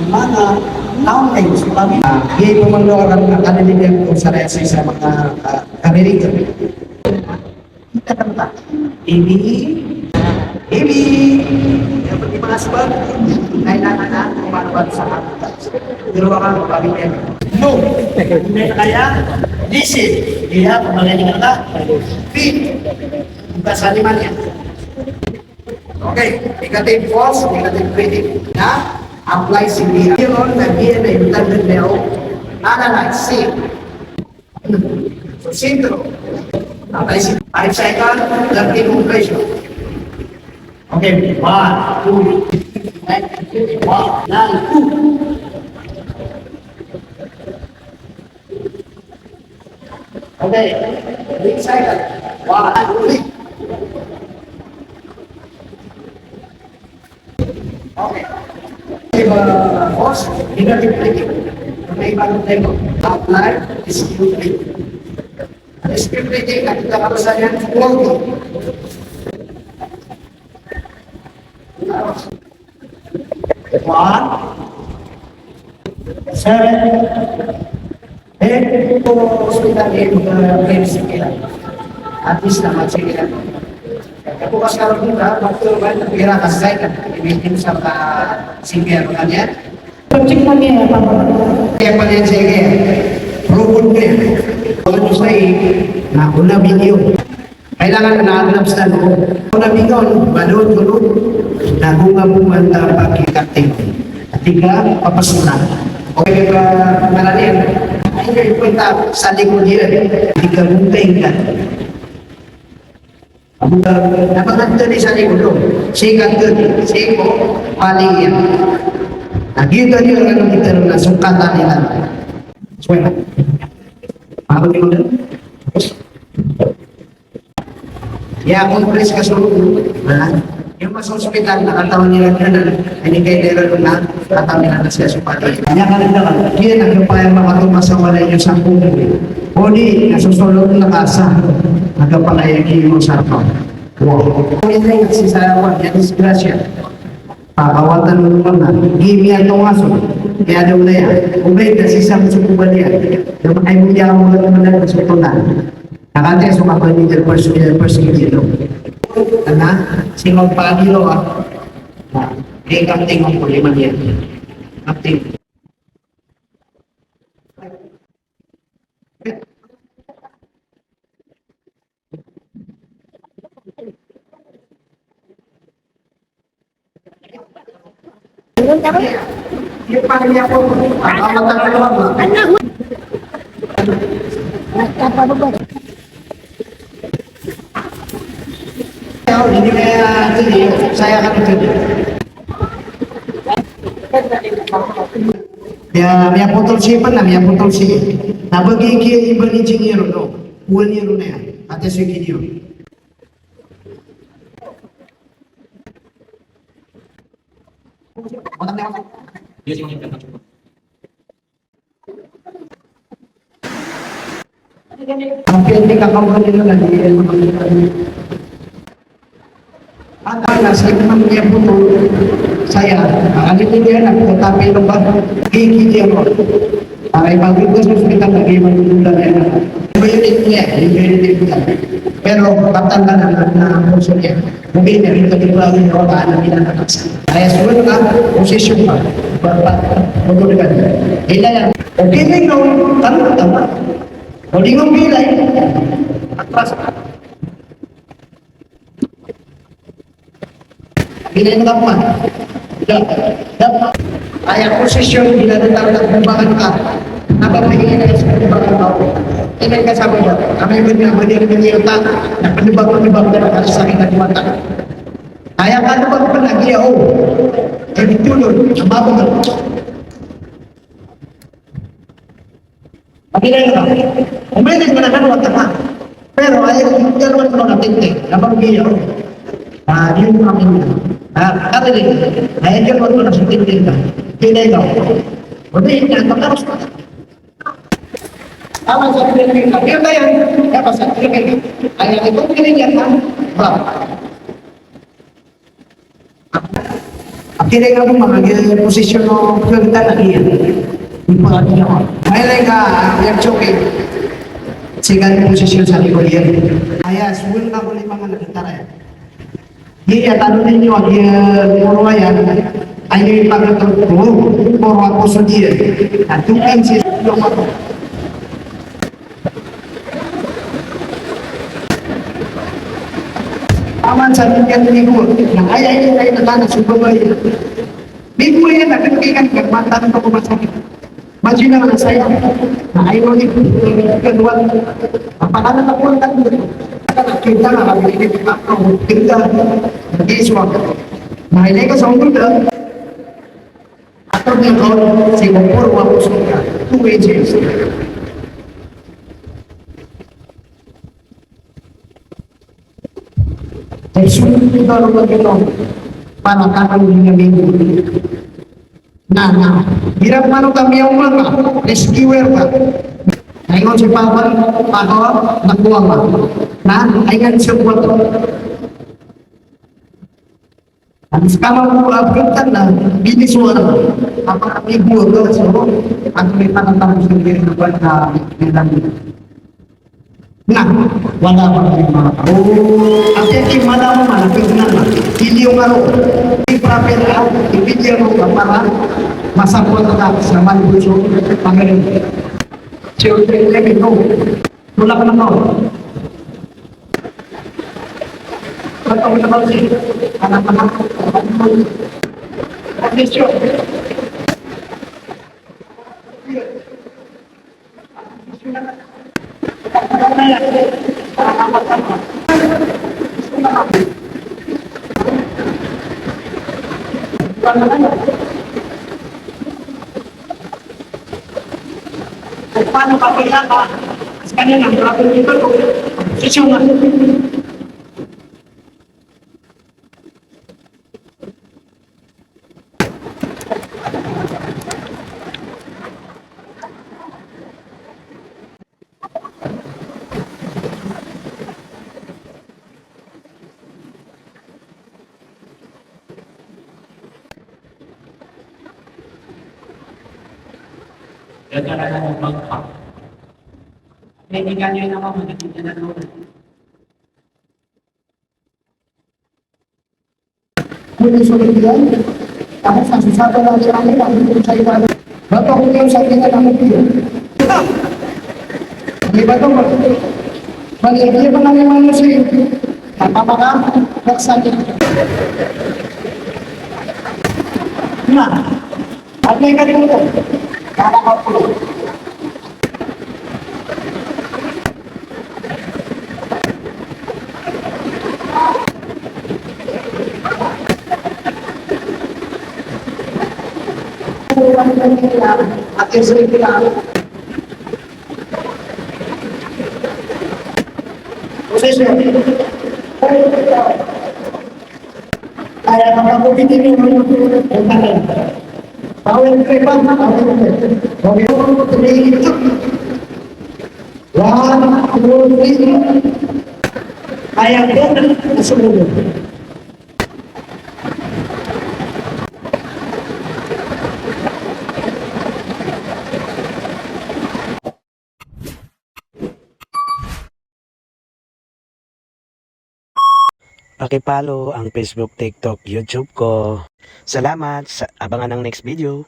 mga mountains, kami hindi pemanggawaran kanilin ko sa resi sa mga kanilin. Kita kanta, ini, yang penting masuk, kailangan na kumaluan sa habitat. Pero ka pamilya. No, kaya listen, dia pemain kata, fit, bukan salimannya. Oke, negative false, negative critic. Nah, apply CDR. On the DNA intended now, analyze, see. So, syndrome. Apply 5 seconds, 30 compression. Oke, 1, 2, 1, 2. Oke, 3 seconds. 1, 2, 3. Oke. Force, negative braking. Perbaikan tempo. Apply dispute braking. Dispute braking kita kebesaran quality. One, 7, 8. Itu hospital itu prinsipnya. Habis nama ceknya. Aku pas kalau kita waktu kan kira kasih kan dibikin serta singkir kan ya. Penciptanya apa? Yang paling saya robotnya. Kalau saya nak guna video, kailangan na-advance na ko. Una bingon, balon tulog, nagunga-bungan na pagkikating. Tiga, papasunan. Okay ba malalim? Ay kayo punta sa likod niya. Tiga bunteng ka. Napaganda ni sa likod doon. Sikat doon. Siko, paling yan. Nagita niyo ang kita na sungkatan nila. Suwena. Mabag mo doon? Ya, kompres ka sulong. Yung mas hospital, nakatawan nila na hindi kayo nila na katawan nila na siya supati. Kanya ka rin naman, yan ang kapayang makatumasawala yung sampung nila. O di, nasusulog na kasa, nagkapalayagi mo sa ako. Wow. Hindi yung nagsisayawan, yan disgrasya. Pakawatan mo naman na, gimi ang tungaso. Kaya daw na yan, umay na sisang sukuban yan. Yung ay mo niya mo naman na nasutunan. Nakatay sa mga pamilya persikito. Karena singong pagilo ay kapting ang problema niya. Kapting. Yung pamilya ko, amat ang kalawang ba? Anak! Hindi kaya saya akan itu. Ya, may putol siya na, may putol siya. Nabagi kaya iba ni Jingiro, no? Buwan niya na yan. Ate Suki niyo. Ang pwede kakawin nila na di Atau nasi mempunyai putu saya, kali ini dia nak tapi lembah gigi dia loh. Pakai bagi bos kita lagi menunda dia. Bayarnya, bayarnya. Pero batan na musuhnya. Mungkin dari tadi lagi orang ada bilang tak. Saya suruh lah posisi apa, berpat untuk dekat. Ini yang oke ni kau kan apa? Kau di mobil lagi atas. Bila yang kapan? Dapat ayat posisyon bila datang kembangan ka. Apa begini dari kembangan kau? Ini kan sahabat. Kami benar berdiri di otak. Nak penyebab dari sakit di mata. Ayat kan apa pun lagi ya oh. Jadi dulu apa betul? Begini kan? Umumnya menakan waktu apa? Pero ayat itu kan orang penting. Apa begini oh? Nah, dia kami kata dia, ayah dia waktu nak syuting dia, dia dah tahu. Udah ini tak harus. Awak saya pilih dia bayar, ya pasal pilih. Ayah itu pilih dia kan, berapa? Kira nga mo mga posisyon no kagta na iya. Ipo na niya ko. May ka, yung choking. Sigan posisyon sa likod yan. Ayas, wala na ko ni mga nakitara yan. Iya, tanong ninyo, ang puro yan, ay yung pagkatulog, puro ako sa dia. At 2 inches yung ako. Aman sa tingkat minggu, na ay na tanah subay. Minggu yan, nagkatikan ka, mantan ko kumasakit. Maju na mga saya, na ayaw ni kedua, apakah na po ang tanong? Kita nga, mabili ni Papa, kita, nag-iswag. Mahinay ka sa umunod, atau niya ko, Singapore, wapos ka, 2 inches. Ay sunod ko daw naman ito para kakawin niya minggu. Na, hirap man kami yung mga rescuer ka. Ngayon si Papa, nakuha ka. Ay nga siya po ito. Ang iskama mo abutan na, biniswara. Apa kami buo ka, so, ang may panatang sa mga na nilang nah, wala pa rin mga tao. At yung mana mo man, hindi yung ano, i-prepare out, i-video mo ka para masapot ka sa manbuso, pangalaman. Children, let me go. Wala ka na tao. Ba't ako na ba siya? Anak-anak, at least yun. Paano ka kaya ka? Kasi kanina, maraming dito ko. Sisyon na. Gagaragan ng bangka. Hindi ka nyo naman magiging na doon. Muli sulit yan, tapos nasusabi lang sa kanila, hindi sa iba. Ba't ako yung sa kanila ng video? Di ba ito? Maligyan pa namin ano siya. Napapaka, nagsakit. Na, at may katulog. Nakakapulo. At yung sarili lang. Posisyon. Kaya makabukitin yung mga bawal krepan, bawal krepan. Bawal tumingin ito. 1, 2, 3. Kaya ko na sumunod. Pakipollow ang Facebook, TikTok, YouTube ko. Salamat. Abangan ang next video.